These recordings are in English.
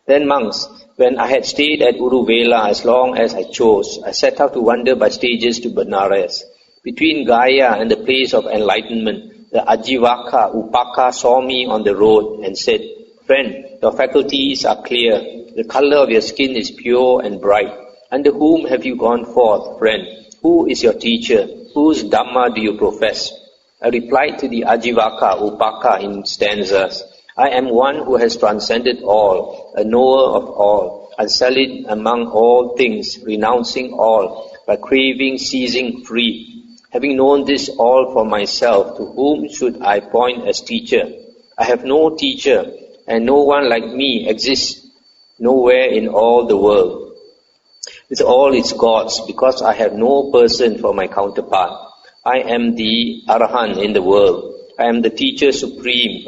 Then monks, when I had stayed at Uruvela as long as I chose, I set out to wander by stages to Benares. Between Gaya and the place of enlightenment, the Ajivaka Upaka saw me on the road and said, "Friend, your faculties are clear. The color of your skin is pure and bright. Under whom have you gone forth, friend? Who is your teacher? Whose Dhamma do you profess?" I replied to the Ajivaka Upaka in stanzas, "I am one who has transcended all, a knower of all, unsullied among all things, renouncing all, by craving ceasing free. Having known this all for myself, to whom should I point as teacher? I have no teacher, and no one like me exists nowhere in all the world, with all its gods, because I have no person for my counterpart. I am the Arahant in the world. I am the teacher supreme.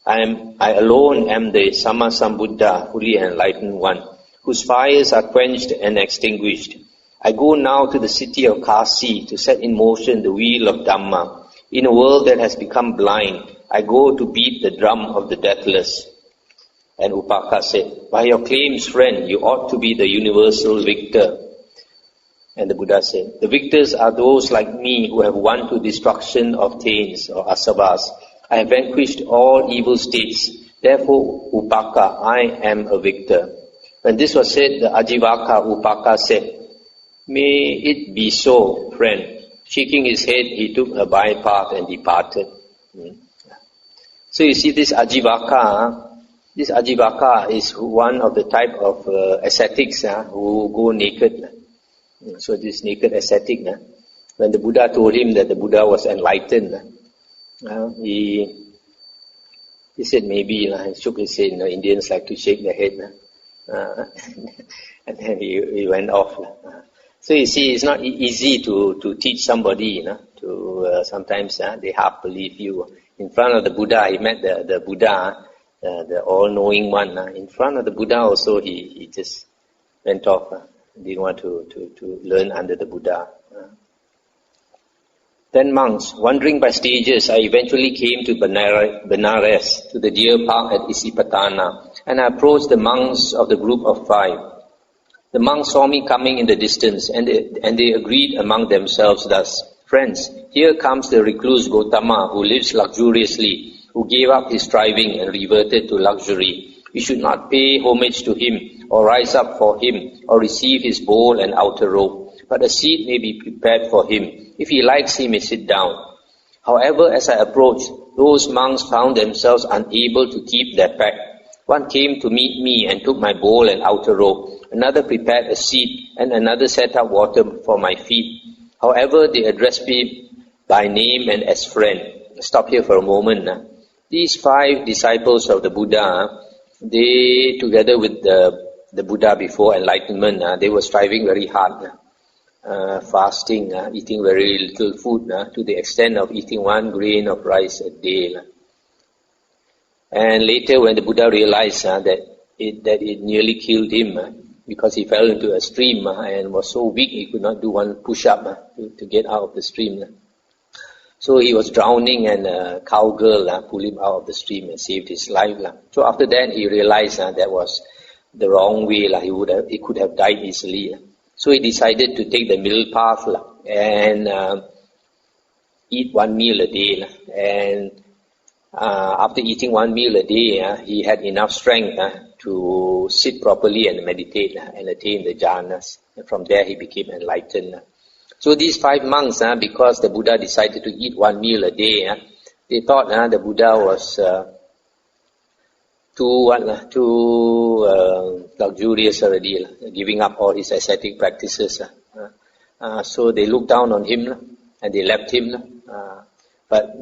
I alone am the Sammasambuddha, fully enlightened one, whose fires are quenched and extinguished. I go now to the city of Kasi to set in motion the wheel of Dhamma. In a world that has become blind, I go to beat the drum of the deathless." And Upaka said, "By your claims, friend, you ought to be the universal victor." And the Buddha said, "The victors are those like me who have won to destruction of taints or asavas. I have vanquished all evil states. Therefore, Upaka, I am a victor." When this was said, the Ajivaka Upaka said, "May it be so, friend." Shaking his head, he took a bypath and departed. So you see, this Ajivaka is one of the type of ascetics who go naked. So this naked ascetic, when the Buddha told him that the Buddha was enlightened, he said maybe, he shook his head. Indians like to shake their head. And then he went off. So you see, it's not easy to teach somebody, sometimes they half believe you. In front of the Buddha, he met the Buddha, the all-knowing one. In front of the Buddha also, he just went off. Didn't want to learn under the Buddha. Then monks, wandering by stages, I eventually came to Benares, to the deer park at Isipatana, and I approached the monks of the group of 5. The monks saw me coming in the distance, and they agreed among themselves thus, "Friends, here comes the recluse Gotama, who lives luxuriously, who gave up his striving and reverted to luxury. We should not pay homage to him, or rise up for him, or receive his bowl and outer robe, but a seat may be prepared for him. If he likes, he may sit down." However, as I approached, those monks found themselves unable to keep their pact. One came to meet me and took my bowl and outer robe. Another prepared a seat, and another set up water for my feet. However, they addressed me by name and as friend. Stop here for a moment. These 5 disciples of the Buddha, they, together with the Buddha before enlightenment, they were striving very hard, fasting, eating very little food, to the extent of eating 1 grain of rice a day. And later, when the Buddha realized that it nearly killed him, because he fell into a stream and was so weak he could not do 1 push-up to get out of the stream. So he was drowning, and a cowgirl pulled him out of the stream and saved his life. So after that he realized that was the wrong way. He could have died easily. So he decided to take the middle path and eat 1 meal a day. And after eating 1 meal a day, he had enough strength to sit properly and meditate and attain the jhanas. And from there he became enlightened. So these 5 monks, because the Buddha decided to eat 1 meal a day, they thought the Buddha was too luxurious already, giving up all his ascetic practices. So they looked down on him and they left him. But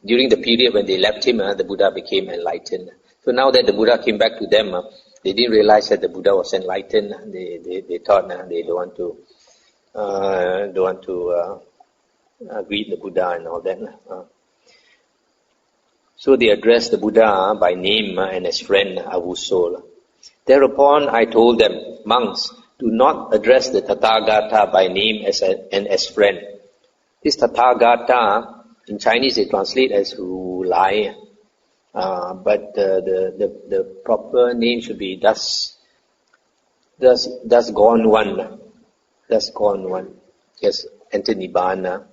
during the period when they left him, the Buddha became enlightened. So now that the Buddha came back to them, they didn't realize that the Buddha was enlightened. They thought they don't want to greet the Buddha and all that. So they addressed the Buddha by name and as friend, Avuso. Thereupon I told them, "Monks, do not address the Tathagata by name and as friend." This Tathagata, in Chinese they translate as Ru Lai. but the proper name should be thus gone one. Thus gone one. Yes, enter Nibbana.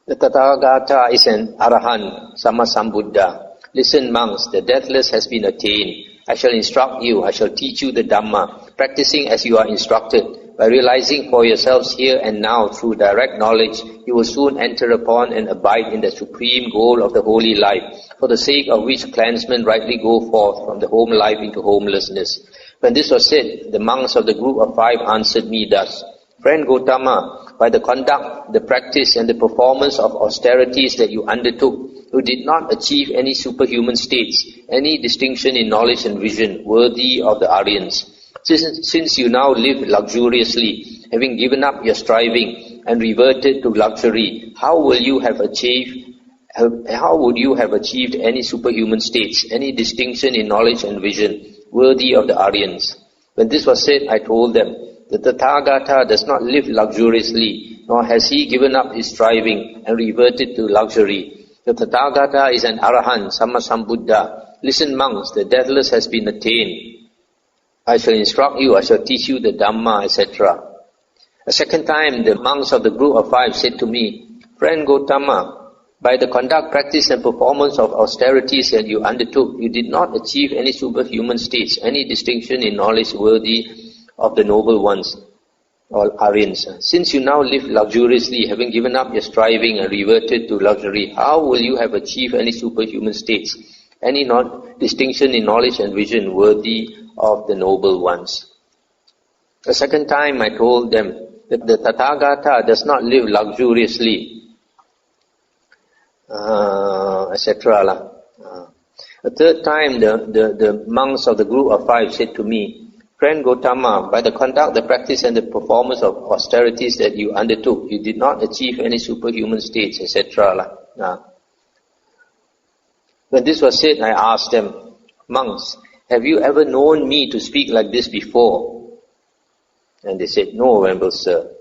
The Tathagata is an Arahant, Sammasambuddha. Listen, monks, the deathless has been attained. I shall instruct you, I shall teach you the Dhamma, practicing as you are instructed. By realizing for yourselves here and now through direct knowledge, you will soon enter upon and abide in the supreme goal of the holy life, for the sake of which clansmen rightly go forth from the home life into homelessness. When this was said, the monks of the group of 5 answered me thus: Friend Gotama, by the conduct, the practice and the performance of austerities that you undertook, you did not achieve any superhuman states, any distinction in knowledge and vision worthy of the Aryans. Since you now live luxuriously, having given up your striving and reverted to luxury, how would you have achieved any superhuman states, any distinction in knowledge and vision worthy of the Aryans? When this was said, I told them, the Tathagata does not live luxuriously, nor has he given up his striving and reverted to luxury. The Tathagata is an Arahant, Sammasambuddha. Listen, monks, the deathless has been attained. I shall instruct you, I shall teach you the Dhamma, etc. A second time, the monks of the group of 5 said to me, Friend Gotama, by the conduct, practice and performance of austerities that you undertook, you did not achieve any superhuman states, any distinction in knowledge worthy of the noble ones, or Aryans. Since you now live luxuriously, having given up your striving and reverted to luxury, how will you have achieved any superhuman states, any distinction in knowledge and vision worthy of the noble ones? A second time I told them that the Tathagata does not live luxuriously, etc. A third time the monks of the group of 5 said to me, Friend Gotama, by the conduct, the practice and the performance of austerities that you undertook, you did not achieve any superhuman states, etc. When this was said, I asked them, Monks, have you ever known me to speak like this before? And they said, No, Venerable Sir.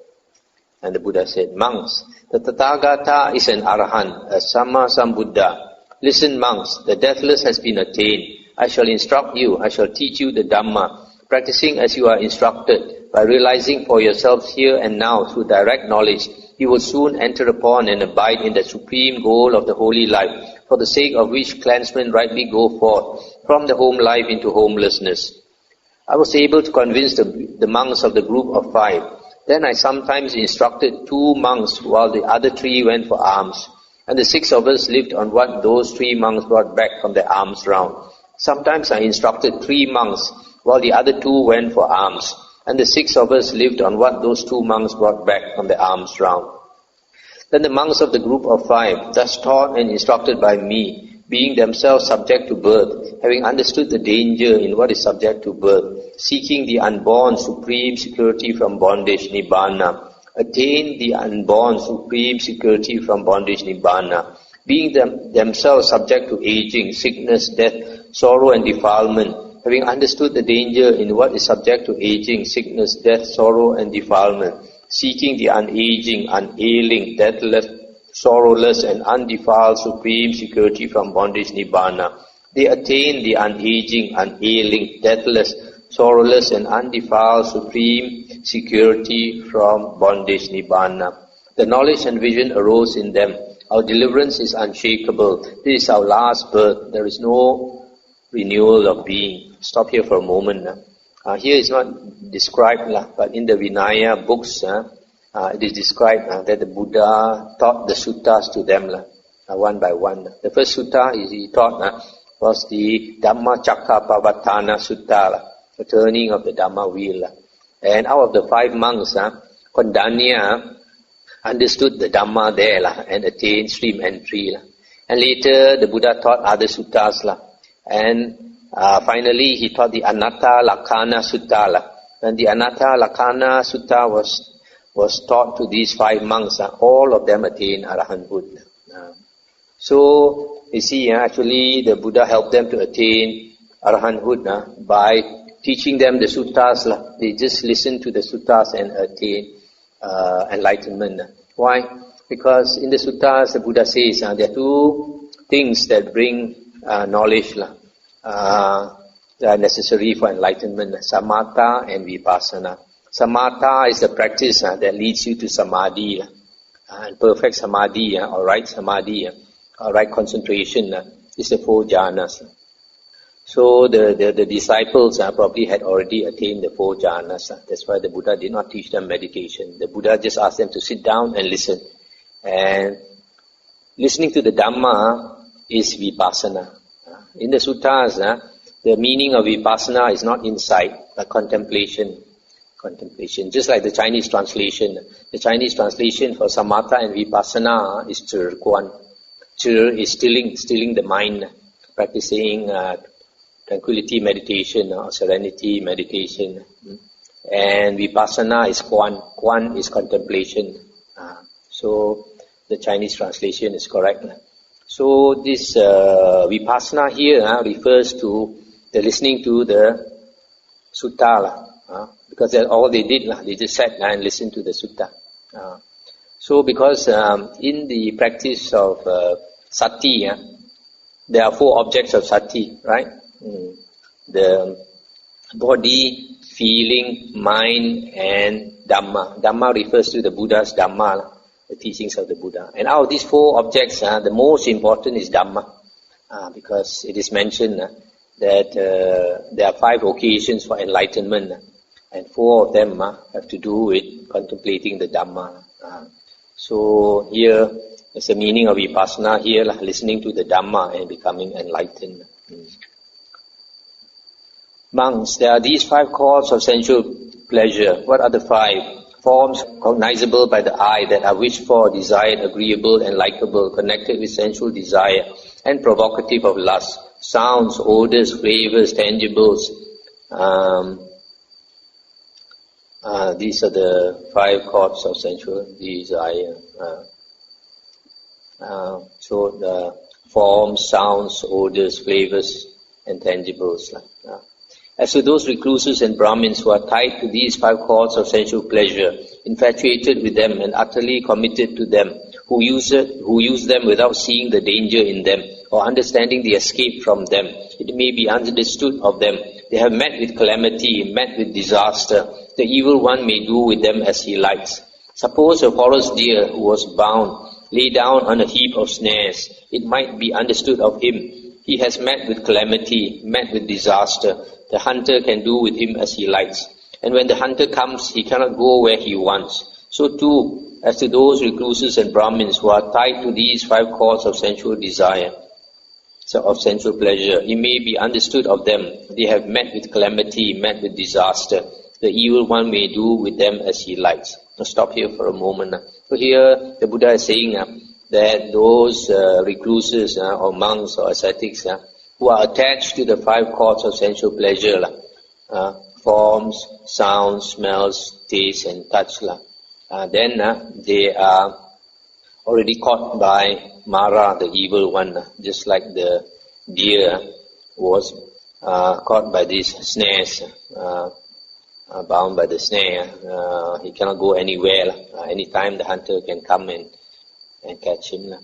And the Buddha said, Monks, the Tathagata is an Arahant, a Sammasambuddha. Listen, monks, the deathless has been attained. I shall instruct you, I shall teach you the Dhamma, practicing as you are instructed. By realizing for yourselves here and now through direct knowledge, you will soon enter upon and abide in the supreme goal of the holy life, for the sake of which clansmen rightly go forth from the home life into homelessness. I was able to convince the monks of the group of 5. Then I sometimes instructed 2 monks while the other 3 went for alms, and the 6 of us lived on what those 3 monks brought back from their alms round. Sometimes I instructed 3 monks while the other 2 went for alms, and the 6 of us lived on what those 2 monks brought back from their alms round. Then the monks of the group of 5, thus taught and instructed by me, being themselves subject to birth, having understood the danger in what is subject to birth, seeking the unborn supreme security from bondage, Nibbana, attain the unborn supreme security from bondage, Nibbana, being themselves subject to aging, sickness, death, sorrow and defilement, having understood the danger in what is subject to aging, sickness, death, sorrow and defilement, seeking the unaging, unailing, deathless, sorrowless and undefiled supreme security from bondage, Nibbana. They attain the unaging, unailing, deathless, sorrowless and undefiled supreme security from bondage, Nibbana. The knowledge and vision arose in them. Our deliverance is unshakable. This is our last birth. There is no renewal of being. Stop here for a moment. Here is not described, but in the Vinaya books, it is described that the Buddha taught the suttas to them, one by one. The first sutta he taught was the Dhammacakkappavattana Sutta, the turning of the Dhamma wheel. And out of the 5 monks, Kondanya understood the Dhamma there and attained stream entry. And later the Buddha taught other suttas. And finally he taught the Anatta Lakkhana Sutta. And the Anatta Lakkhana Sutta was taught to these 5 monks. All of them attained Arahanthood. So you see, actually the Buddha helped them to attain Arahanthood by teaching them the suttas. They just listen to the suttas and attain enlightenment. Why? Because in the suttas the Buddha says there are 2 things that bring knowledge that are necessary for enlightenment: samatha and vipassana. Samatha is the practice that leads you to samadhi, and perfect samadhi, or right samadhi, or right concentration is the 4 jhanas. So the disciples probably had already attained the 4 jhanas. That's why the Buddha did not teach them meditation. The Buddha just asked them to sit down and listen. And listening to the Dhamma is vipassana. In the suttas, the meaning of vipassana is not insight, but contemplation. Just like the Chinese translation. The Chinese translation for samatha and vipassana is zhi guan. Zhi is stilling the mind, practicing tranquility meditation or serenity meditation. And vipassana is guan. Guan is contemplation. So the Chinese translation is correct. So this vipassana here refers to the listening to the sutta. Because that's all they did. They just sat and listened to the sutta. So because in the practice of sati, there are 4 objects of sati, right? The body, feeling, mind, and Dhamma. Dhamma refers to the Buddha's Dhamma, the teachings of the Buddha. And out of these 4 objects, the most important is Dhamma, because it is mentioned that there are 5 occasions for enlightenment, and 4 of them have to do with contemplating the Dhamma. So here is the meaning of vipassana here, listening to the Dhamma and becoming enlightened. Monks, there are these 5 causes of sensual pleasure. What are the 5? Forms cognizable by the eye that are wished for, desired, agreeable, and likable, connected with sensual desire, and provocative of lust. Sounds, odors, flavors, tangibles. These are the 5 causes of sensual desire. So the forms, sounds, odors, flavors, and tangibles. As to those recluses and Brahmins who are tied to these 5 causes of sensual pleasure, infatuated with them and utterly committed to them, who use them without seeing the danger in them or understanding the escape from them, it may be understood of them, they have met with calamity, met with disaster. The evil one may do with them as he likes. Suppose a forest deer who was bound lay down on a heap of snares. It might be understood of him, he has met with calamity, met with disaster. The hunter can do with him as he likes. And when the hunter comes, he cannot go where he wants. So too, as to those recluses and Brahmins who are tied to these 5 causes of sensual desire, of sensual pleasure, it may be understood of them, they have met with calamity, met with disaster. The evil one may do with them as he likes. Now stop here for a moment. So here the Buddha is saying that those recluses or monks or ascetics who are attached to the 5 causes of sensual pleasure, forms, sounds, smells, taste and touch, then they are already caught by Mara, the evil one, just like the deer was caught by these snares, bound by the snare. He cannot go anywhere. Anytime the hunter can come and catch him.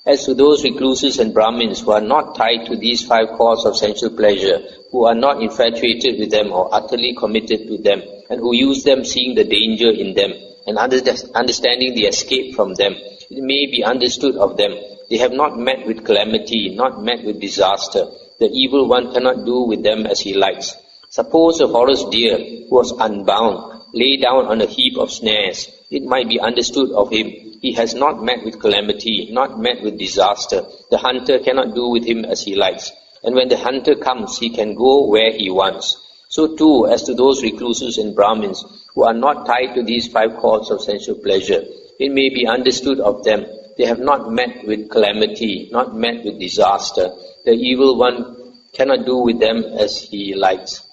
As to those recluses and Brahmins who are not tied to these 5 causes of sensual pleasure, who are not infatuated with them or utterly committed to them, and who use them seeing the danger in them, and understanding the escape from them, it may be understood of them, they have not met with calamity, not met with disaster. The evil one cannot do with them as he likes. Suppose a forest deer who was unbound lay down on a heap of snares. It might be understood of him, he has not met with calamity, not met with disaster. The hunter cannot do with him as he likes. And when the hunter comes, he can go where he wants. So too, as to those recluses and Brahmins who are not tied to these 5 causes of sensual pleasure, it may be understood of them, they have not met with calamity, not met with disaster. The evil one cannot do with them as he likes.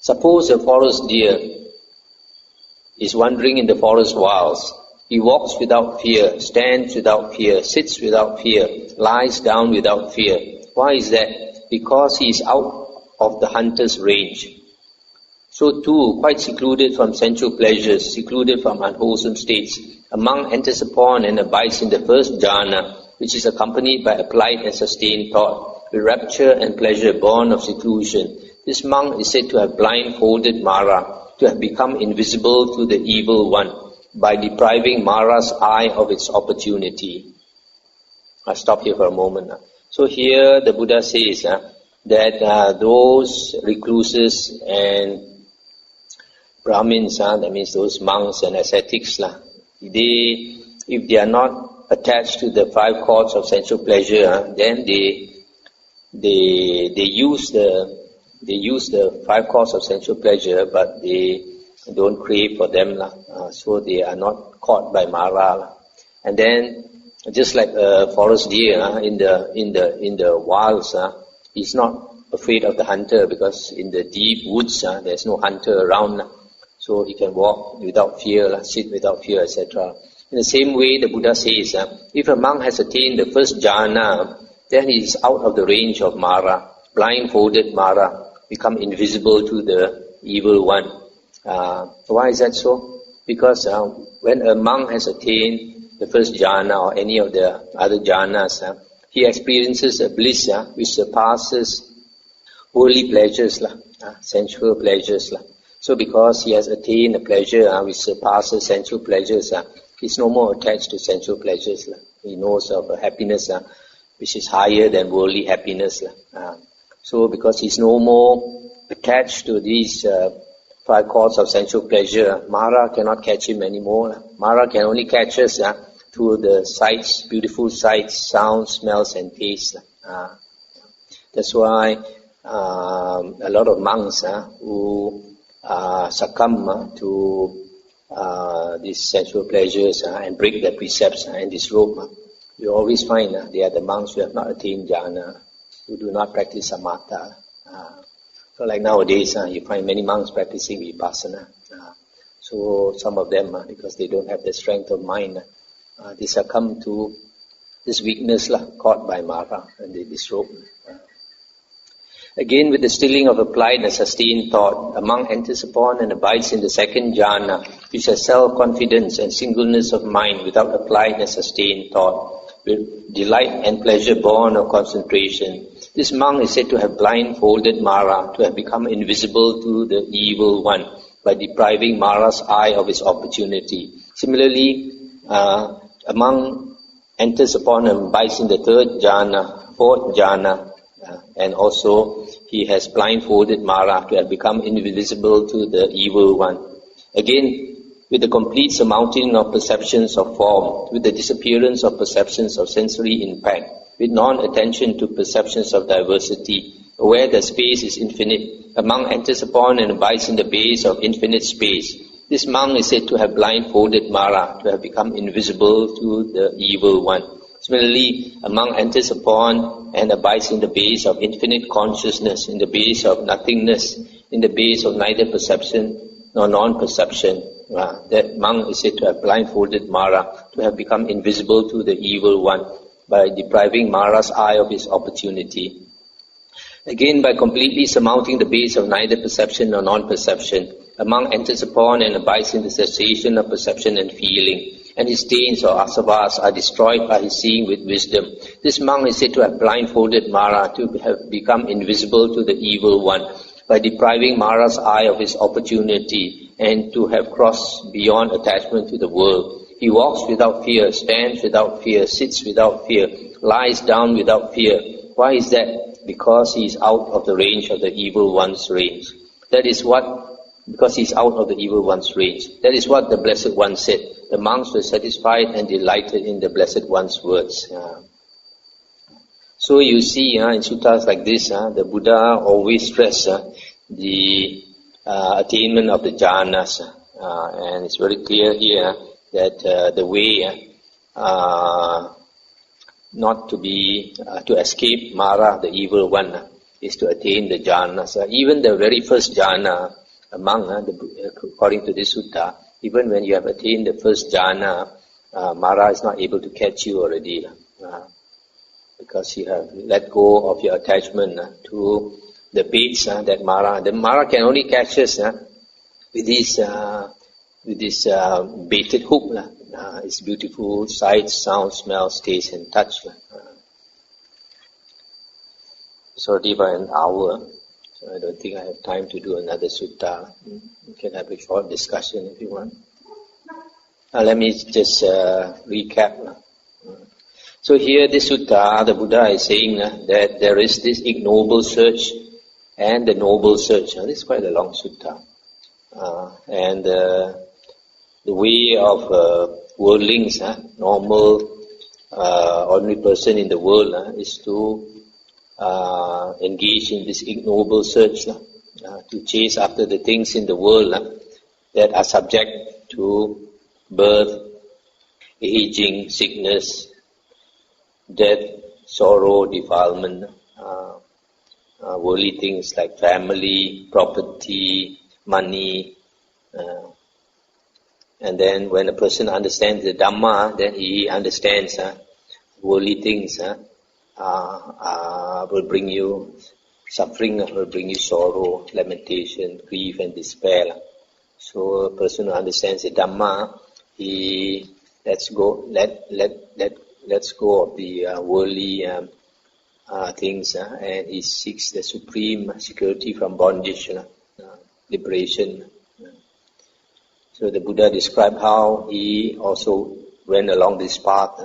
Suppose a forest deer is wandering in the forest wilds. He walks without fear, stands without fear, sits without fear, lies down without fear. Why is that? Because he is out of the hunter's range. So too, quite secluded from sensual pleasures, secluded from unwholesome states, a monk enters upon and abides in the first jhana, which is accompanied by applied and sustained thought, with rapture and pleasure born of seclusion. This monk is said to have blindfolded Mara, to have become invisible to the evil one, by depriving Mara's eye of its opportunity. I'll stop here for a moment. So here the Buddha says that those recluses and Brahmins, that means those monks and ascetics, if they are not attached to the 5 cords of sensual pleasure, then they use the 5 cords of sensual pleasure, but they don't crave for them, so they are not caught by Mara. And then, just like a forest deer in the wilds, he's not afraid of the hunter, because in the deep woods there's no hunter around, so he can walk without fear, sit without fear, etc. In the same way, the Buddha says, if a monk has attained the first jhana, then he is out of the range of Mara, blindfolded Mara, become invisible to the evil one. Why is that so? Because when a monk has attained the first jhana or any of the other jhanas, he experiences a bliss which surpasses worldly pleasures, sensual pleasures. So because he has attained a pleasure which surpasses sensual pleasures, he's no more attached to sensual pleasures. He knows of a happiness which is higher than worldly happiness. So because he's no more attached to these 5 cords of sensual pleasure, Mara cannot catch him anymore. Mara can only catch us through the sights, beautiful sights, sounds, smells and tastes. That's why a lot of monks who succumb to these sensual pleasures and break their precepts and disrobe, you always find they are the monks who have not attained jhana, who do not practice samatha. So like nowadays, you find many monks practicing vipassana. So some of them, because they don't have the strength of mind, they succumb to this weakness caught by Mara, and they disrobe. Again, with the stilling of applied and sustained thought, a monk enters upon and abides in the second jhana, which has self-confidence and singleness of mind without applied and sustained thought, with delight and pleasure born of concentration. This monk is said to have blindfolded Mara, to have become invisible to the evil one, by depriving Mara's eye of its opportunity. Similarly, a monk enters upon and abides in the third jhana, fourth jhana, and also he has blindfolded Mara, to have become invisible to the evil one. Again, with the complete surmounting of perceptions of form, with the disappearance of perceptions of sensory impact, with non-attention to perceptions of diversity, aware that space is infinite, a monk enters upon and abides in the base of infinite space. This monk is said to have blindfolded Mara, to have become invisible to the evil one. Similarly, a monk enters upon and abides in the base of infinite consciousness, in the base of nothingness, in the base of neither perception nor non-perception. That monk is said to have blindfolded Mara, to have become invisible to the evil one, by depriving Mara's eye of his opportunity. Again, by completely surmounting the base of neither perception nor non-perception, a monk enters upon and abides in the cessation of perception and feeling, and his stains or asavas are destroyed by his seeing with wisdom. This monk is said to have blindfolded Mara, to have become invisible to the evil one, by depriving Mara's eye of his opportunity, and to have crossed beyond attachment to the world. He walks without fear, stands without fear, sits without fear, lies down without fear. Why is that? Because he is out of the range of the evil one's range. Because he is out of the evil one's range. That is what the Blessed One said. The monks were satisfied and delighted in the Blessed One's words. So you see, in suttas like this, the Buddha always stresses the attainment of the jhanas. And it's very clear here that the way not to be to escape Mara, the evil one, is to attain the jhanas. Even the very first jhana, according to this sutta, even when you have attained the first jhana, Mara is not able to catch you already, because you have let go of your attachment to the baits that Mara. The Mara can only catch us with this baited hook. is beautiful sight, sound, smell, taste and touch. It's already about an hour, so I don't think I have time to do another sutta. You can have a short discussion if you want. Let me just recap. So here this sutta, the Buddha is saying that there is this ignoble search and the noble search. This is quite a long sutta. And the way of worldlings, normal, ordinary person in the world is to engage in this ignoble search, to chase after the things in the world that are subject to birth, aging, sickness, death, sorrow, defilement, worldly things like family, property, money. And then when a person understands the Dhamma, then he understands worldly things will bring you suffering, will bring you sorrow, lamentation, grief and despair. So a person who understands the Dhamma, he lets go of the worldly things, and he seeks the supreme security from bondage, liberation. So the Buddha described how he also went along this path.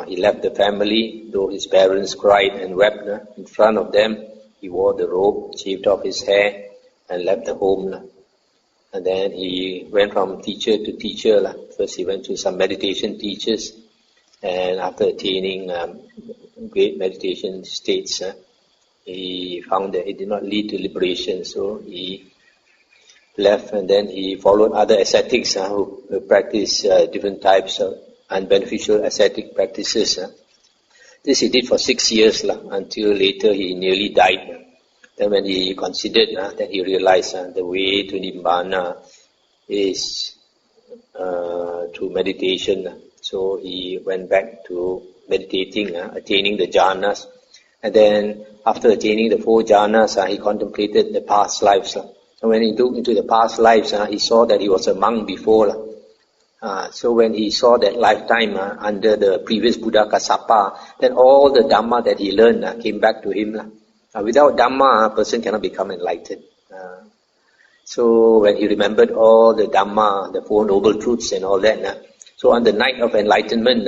He left the family, though his parents cried and wept in front of them. He wore the robe, shaved off his hair, and left the home. And then he went from teacher to teacher. First he went to some meditation teachers, and after attaining great meditation states, he found that it did not lead to liberation, so he left, and then he followed other ascetics who practice different types of unbeneficial ascetic practices. This he did for 6 years until later he nearly died. Then when he considered, then he realized the way to Nibbana is through meditation. So he went back to meditating, attaining the jhanas. And then after attaining the 4 jhanas, he contemplated the past lives. And when he looked into the past lives, he saw that he was a monk before. So when he saw that lifetime under the previous Buddha Kassapa, then all the Dhamma that he learned came back to him. Without Dhamma, a person cannot become enlightened. So when he remembered all the Dhamma, the 4 noble truths and all that, so on the night of enlightenment,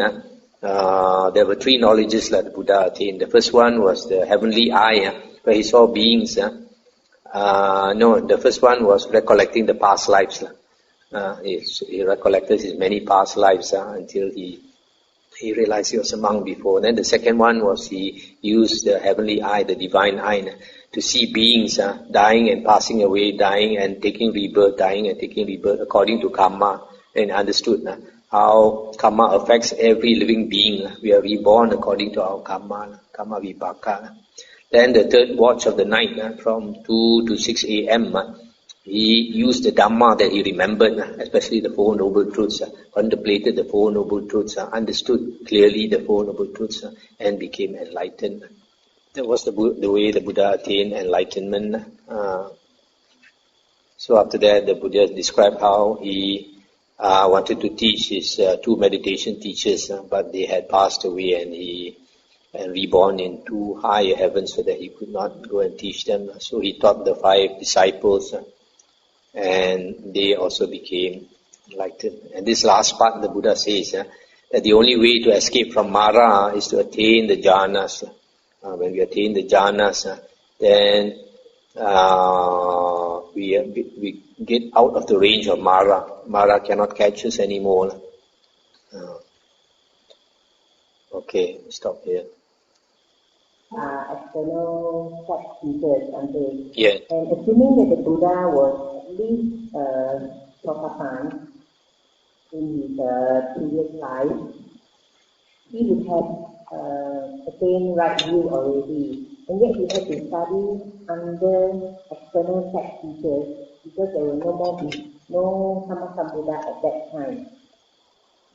there were 3 knowledges that the Buddha attained. The first one was the heavenly eye, where he saw beings. The first one was recollecting the past lives. He recollected his many past lives until he realized he was a monk before. Then the second one was he used the heavenly eye, the divine eye, to see beings dying and passing away, dying and taking rebirth, dying and taking rebirth according to karma, and understood how karma affects every living being. We are reborn according to our karma vipaka. Then the third watch of the night, from 2 to 6 a.m., he used the Dhamma that he remembered, especially the 4 noble truths, contemplated the 4 noble truths, understood clearly the 4 noble truths, and became enlightened. That was the way the Buddha attained enlightenment. So after that, the Buddha described how he wanted to teach his 2 meditation teachers, but they had passed away, and he reborn in 2 higher heavens so that he could not go and teach them. So he taught the 5 disciples, and they also became enlightened. And this last part, the Buddha says that the only way to escape from Mara is to attain the jhanas. When we attain the jhanas, then we get out of the range of Mara. Mara cannot catch us anymore. Okay, stop here. External fact teachers, and Yeah. and assuming that the Buddha was at least Sotapan in his previous life, he would have attained right view already, and yet he had to study under external fact teachers because there were no Sammasambuddha at that time.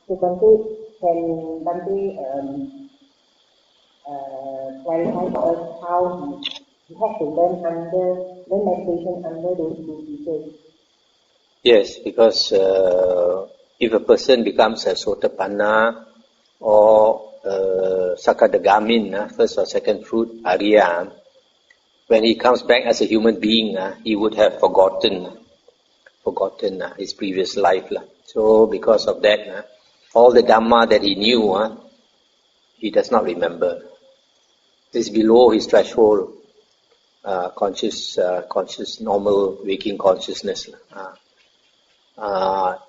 So can Bante clarify for us how he had to learn meditation under those 2 teachers? Yes, because if a person becomes a Sotapanna or Sakadagamin, first or second fruit, Arya, when he comes back as a human being, he would have forgotten his previous life. So because of that, all the Dhamma that he knew, he does not remember. It's below his threshold, conscious, normal waking consciousness.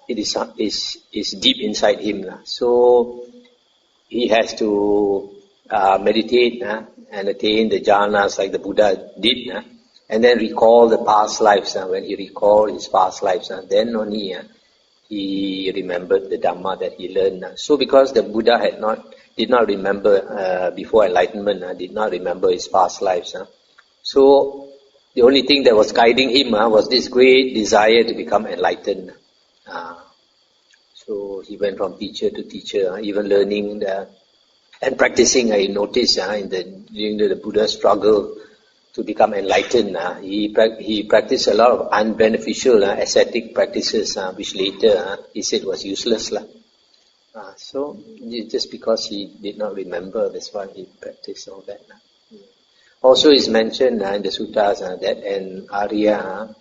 It is deep inside him. So he has to meditate and attain the jhanas like the Buddha did, and then recall the past lives. When he recalled his past lives, then only he remembered the Dhamma that he learned. So because the Buddha did not remember before enlightenment, did not remember his past lives. So the only thing that was guiding him was this great desire to become enlightened. So he went from teacher to teacher, even learning and practicing. I noticed during the Buddha's struggle to become enlightened, he practiced a lot of unbeneficial ascetic practices, which later he said was useless. So just because he did not remember, that's why he practiced all that. Also is mentioned in the suttas that an Arya,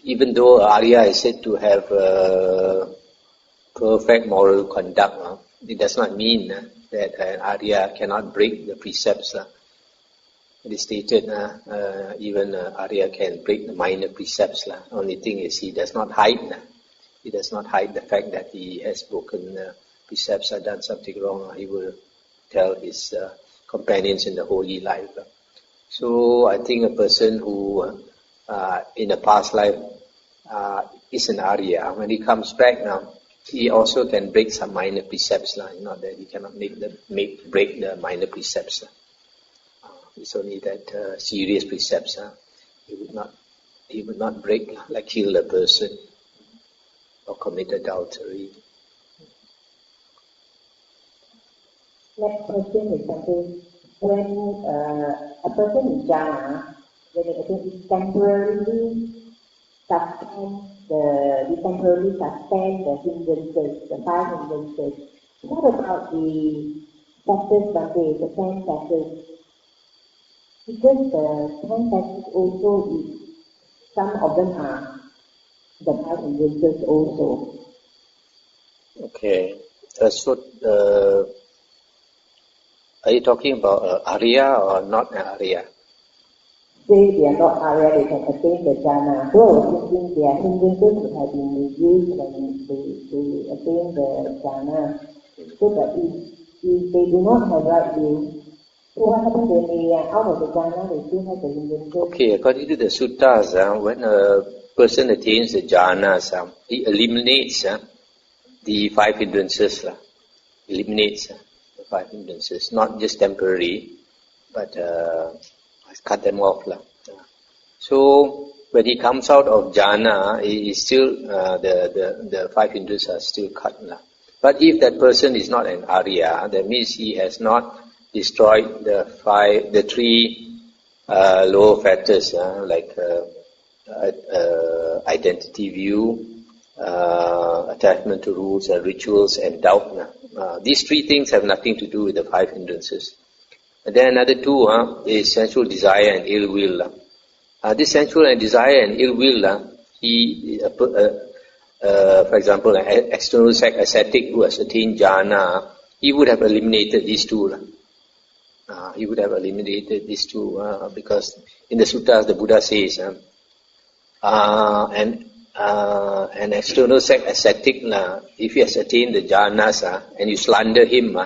even though Arya is said to have perfect moral conduct, it does not mean that an Arya cannot break the precepts. It is stated even Arya can break the minor precepts. Only thing is he does not hide. He does not hide the fact that he has broken precepts or done something wrong. He will tell his companions in the holy life. So I think a person who in a past life is an Arya, when he comes back now, he also can break some minor precepts. Not that he cannot break the minor precepts. It's only that serious precepts he would not break, like kill a person or commit adultery. Next question is something when a person is jhana, when it temporarily suspend the hindrances, the 5 hindrances. What about the factors, the 10 factors? Because the 10 factors also, some of them are the 5 hindrances also. Okay. Are you talking about Arya or not Arya? Say they are not Arya, they can attain the jhana. So I was thinking their hindrances would have been reduced when they attain the jhana. So but if they do not have right view, so what happens when they are out of the jhana, they still have the hindrances? Okay, according to the suttas, when a person attains the jhanas, he eliminates the 5 hindrances. Eliminates the 5 hindrances, not just temporary, but cut them off. So when he comes out of jhana, he is still the 5 hindrances are still cut. But if that person is not an Arya, that means he has not destroyed the 3 lower factors, like identity view, attachment to rules and rituals, and doubt. These 3 things have nothing to do with the 5 hindrances. And then another 2 is sensual desire and ill will. This sensual and desire and ill will, for example, an external ascetic who has attained jhana, he would have eliminated these 2. He would have eliminated these 2 because in the suttas the Buddha says, an external ascetic, if he has attained the jhanas and you slander him,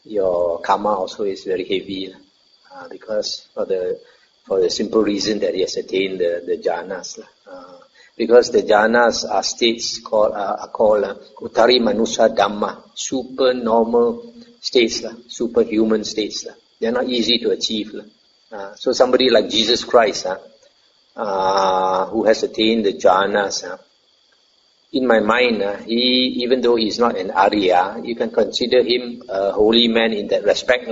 your karma also is very heavy, because for the simple reason that he has attained the jhanas. Because the jhanas are states called Uttari Manusa Dhamma, super normal states, superhuman states. They are not easy to achieve. So somebody like Jesus Christ, who has attained the jhanas, in my mind, even though he is not an Arya, you can consider him a holy man in that respect,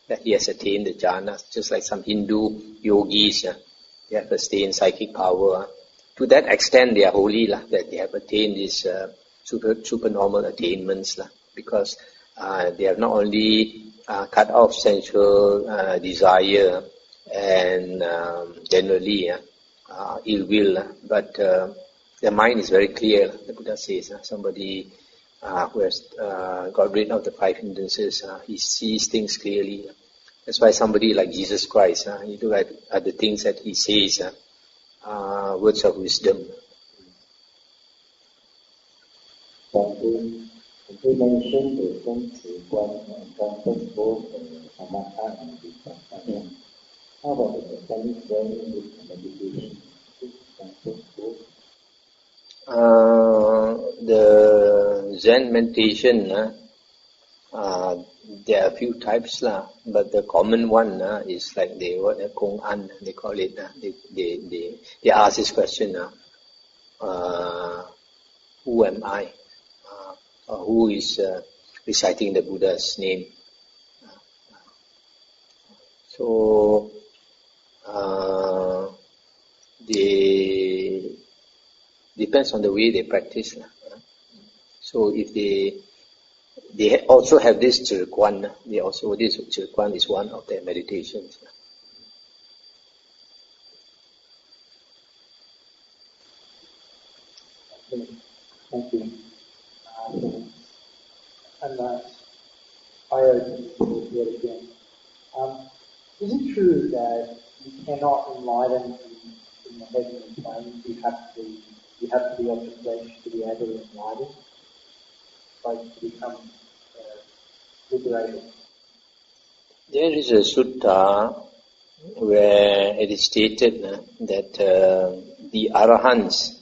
that he has attained the jhanas, just like some Hindu yogis, they have attained psychic power. To that extent, they are holy, that they have attained this supernormal attainments, because they have not only cut off sensual desire and generally ill will, but their mind is very clear. The Buddha says somebody who has got rid of the 5 hindrances, he sees things clearly. That's why somebody like Jesus Christ, you look at the things that he says, words of wisdom. You mentioned the sense concept both samatha and vipassana. How about the Chinese learning with meditation? The Zen meditation, there are a few types, but the common one is like Kong An, they call it. They ask this question, who am I? Who is reciting the Buddha's name? So they depends on the way they practice. So if they also have this Chirkwan, this Chirkwan is one of their meditations. Thank you. And I open yet again. Is it true that you cannot enlighten in the heavenly plane? You have to be of the flesh to be able to enlighten, like to become liberated. There is a sutta where it is stated that the arahants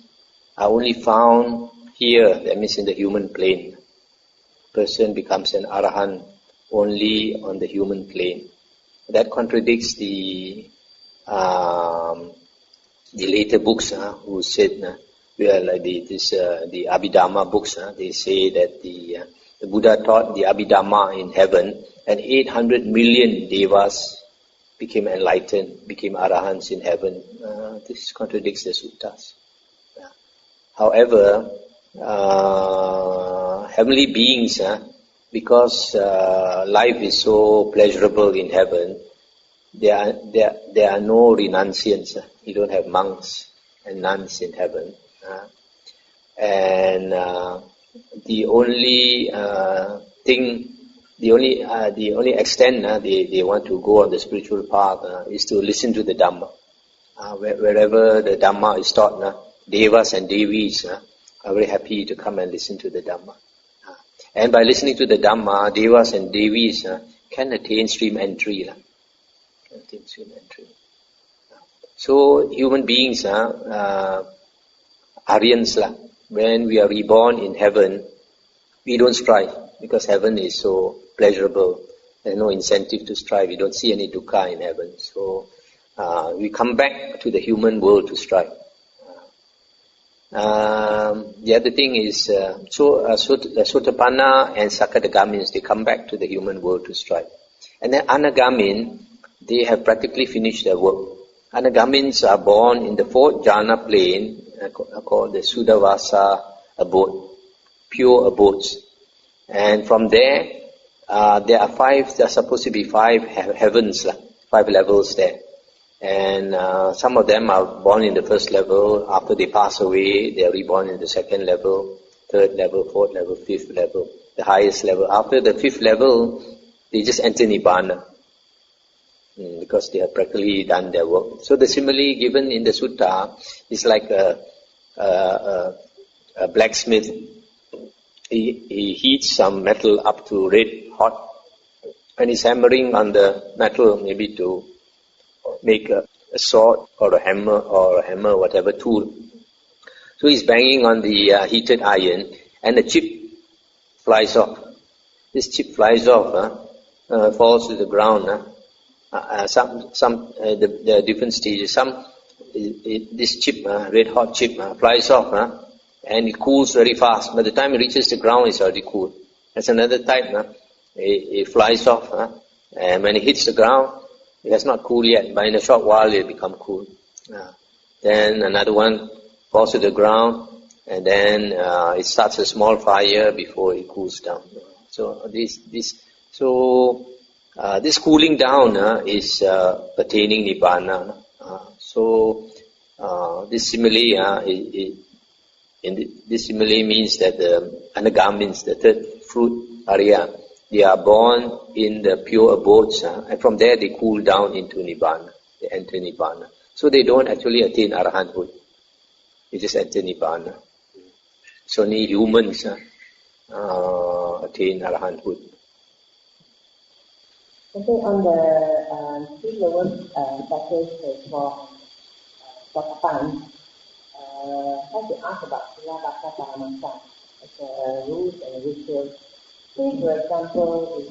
are only found here, that means in the human plane. Person becomes an arahant only on the human plane. That contradicts the later books who said, the Abhidhamma books, they say that the Buddha taught the Abhidhamma in heaven, and 800 million devas became enlightened, became arahants in heaven. This contradicts the suttas. However, heavenly beings, because life is so pleasurable in heaven, there are no renunciants. You don't have monks and nuns in heaven. And the only extent they want to go on the spiritual path is to listen to the Dhamma. Wherever the Dhamma is taught, devas and devis are very happy to come and listen to the Dhamma. And by listening to the Dhamma, devas and devis can attain stream entry. So human beings, Aryans, when we are reborn in heaven, we don't strive because heaven is so pleasurable. There's no incentive to strive. We don't see any dukkha in heaven. So we come back to the human world to strive. The other thing is, Sotapanna and Sakadagamins, they come back to the human world to strive. And then Anagamin, they have practically finished their work. Anagamins are born in the 4th jhana plane, called the Sudavasa abode, pure abodes. And from there are supposed to be 5 heavens, 5 levels there. And some of them are born in the 1st level. After they pass away, they are reborn in the 2nd level, 3rd level, 4th level, 5th level, the highest level. After the 5th level, they just enter Nibbana, because they have practically done their work. So the simile given in the sutta is like a blacksmith. He heats some metal up to red hot, and he's hammering on the metal, maybe to make a sword or a hammer, whatever tool. So he's banging on the heated iron, and the chip flies off. This chip flies off, falls to the ground. The different stages. This chip, red hot chip, flies off, and it cools very fast. By the time it reaches the ground, it's already cooled. That's another type. It flies off, and when it hits the ground, it has not cooled yet, but in a short while it will become cool. Then another one falls to the ground, and then it starts a small fire before it cools down. So this cooling down is pertaining Nibbana. This simile this simile means that the Anagamins, the third fruit Arya, they are born in the pure abodes, and from there they cool down into Nibbana. They enter Nibbana. So they don't actually attain Arahanthood. They just enter Nibbana. So only humans attain Arahanthood. Okay, on the three lower passage for Sotapan, I have to ask about Sila Bhakta Paramasa as a rules and rituals. Say, for example, if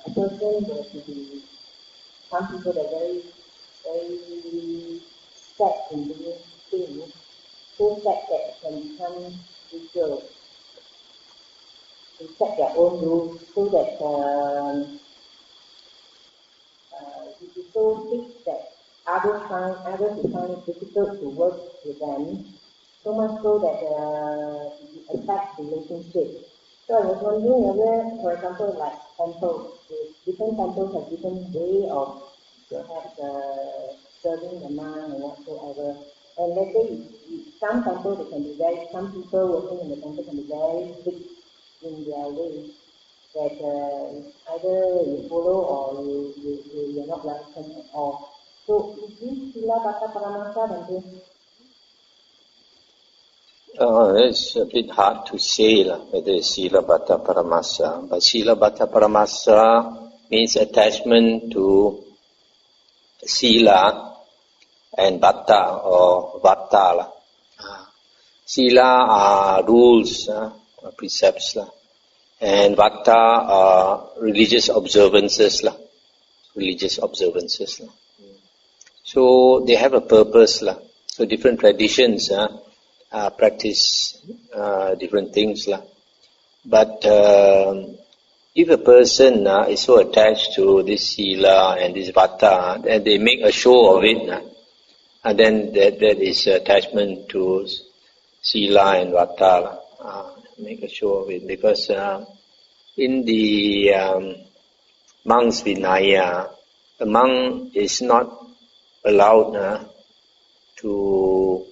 a person were to be, some people are very set in doing things, so set that it can become rituals. They set their own rules so that it is so fixed that others find it difficult to work with them, so much so that it affects relationships. So I was wondering whether, for example, like temples, different temples have different way of perhaps serving the monk and whatsoever. And let's say some temples some people working in the temple can be very strict in their way, that either you follow or you're not welcome at all. So is this Sila Bhakta Paramasa then? It's a bit hard to say whether it's Sila Bhakta Paramasa. But Sila Bhakta Paramasa means attachment to Sila and Bhakta or Bhakta. Sila are rules, precepts, and Bhakta are religious observances. So they have a purpose. So different traditions practice different things. But if a person is so attached to this Sila and this Bhakta, and they make a show of it, and then that is attachment to Sila and Bhakta. Make a show of it, because in the monk's Vinaya, the monk is not allowed to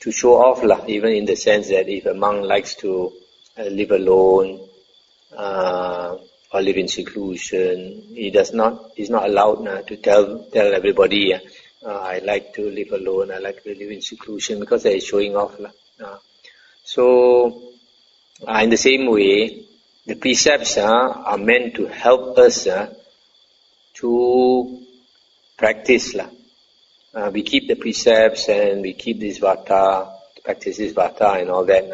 show off, even in the sense that if a monk likes to live alone or live in seclusion, he's not allowed to tell everybody, I like to live alone, I like to live in seclusion, because that is showing off. So in the same way, the precepts are meant to help us to practice. We keep the precepts and we keep this vata, practice this vata and all that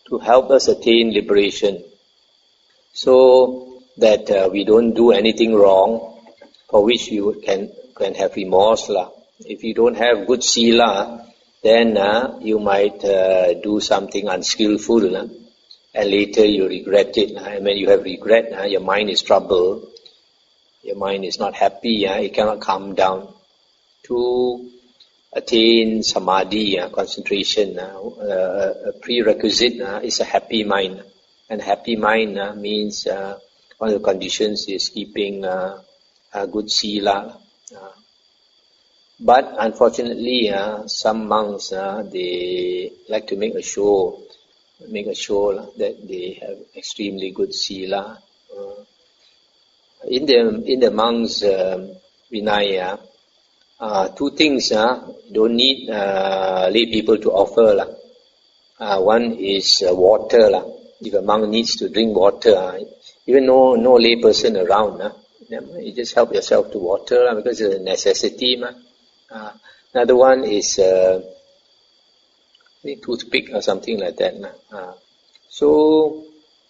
to help us attain liberation, so that we don't do anything wrong for which you can have remorse. If you don't have good sila, then you might do something unskillful, and later you regret it. And when you have regret, your mind is troubled, your mind is not happy, it cannot calm down. To attain samadhi, concentration, a prerequisite is a happy mind. And happy mind means one of the conditions is keeping a good sila. But unfortunately, some monks they like to make a show that they have extremely good sila. In the monks' Vinaya, two things don't need lay people to offer. One is water. If a monk needs to drink water, even no lay person around, you just help yourself to water because it's a necessity. Another one is I think toothpick or something like that. So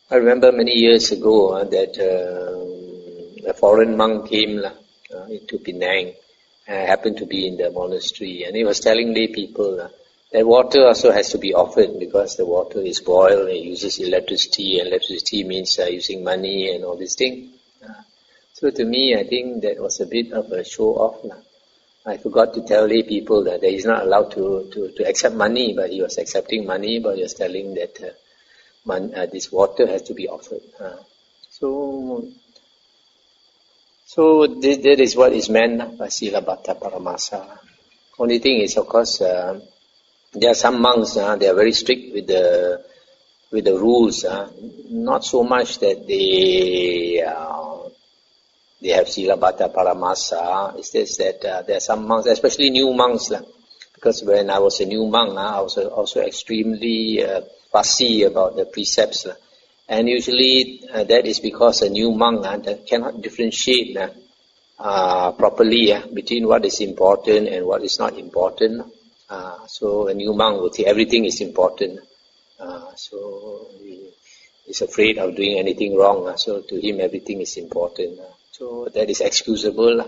I remember many years ago that a foreign monk came into Penang. Happened to be in the monastery, and he was telling lay people that water also has to be offered, because the water is boiled and it uses electricity, and electricity means using money and all these things. So to me, I think that was a bit of a show off. I forgot to tell lay people that he is not allowed to accept money, but he was accepting money, but he was telling that this water has to be offered. So that is what is meant by Silabhata Paramasa. Only thing is, of course, there are some monks, they are very strict with the rules. Not so much that they have Silabhata Paramasa. It's just that there are some monks, especially new monks, because when I was a new monk, I was also extremely fussy about the precepts. And usually that is because a new monk that cannot differentiate properly between what is important and what is not important. So a new monk would say everything is important. So he is afraid of doing anything wrong. So to him everything is important. So that is excusable.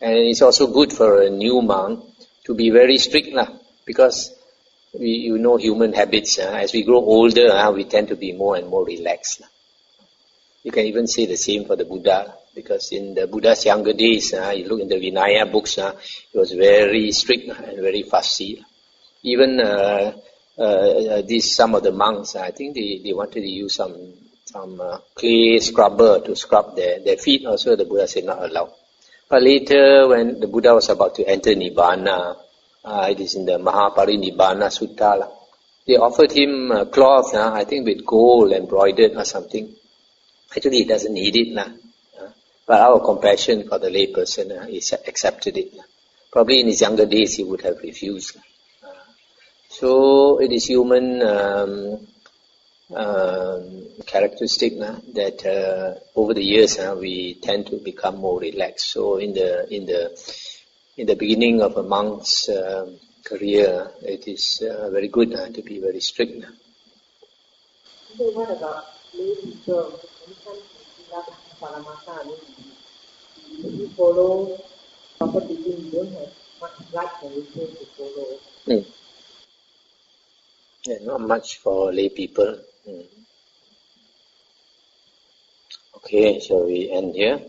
And it's also good for a new monk to be very strict, because you know human habits. As we grow older, we tend to be more and more relaxed. You can even say the same for the Buddha, because in the Buddha's younger days, you look in the Vinaya books, he was very strict and very fussy. Even some of the monks, I think they wanted to use some clay scrubber to scrub their feet. Also, the Buddha said not allowed. But later, when the Buddha was about to enter Nibbana, it is in the Mahathera Sutta, they offered him a cloth, I think with gold embroidered or something. Actually, he doesn't need it. But out of compassion for the lay person, he accepted it. Probably in his younger days, he would have refused. So it is human characteristic that over the years we tend to become more relaxed. So in the beginning of a monk's career, it is very good to be very strict. So what about lay people? When it comes to Paramasa, if you follow proper teaching, you don't have much right and reason to follow. Yeah, not much for lay people. Okay, shall we end here?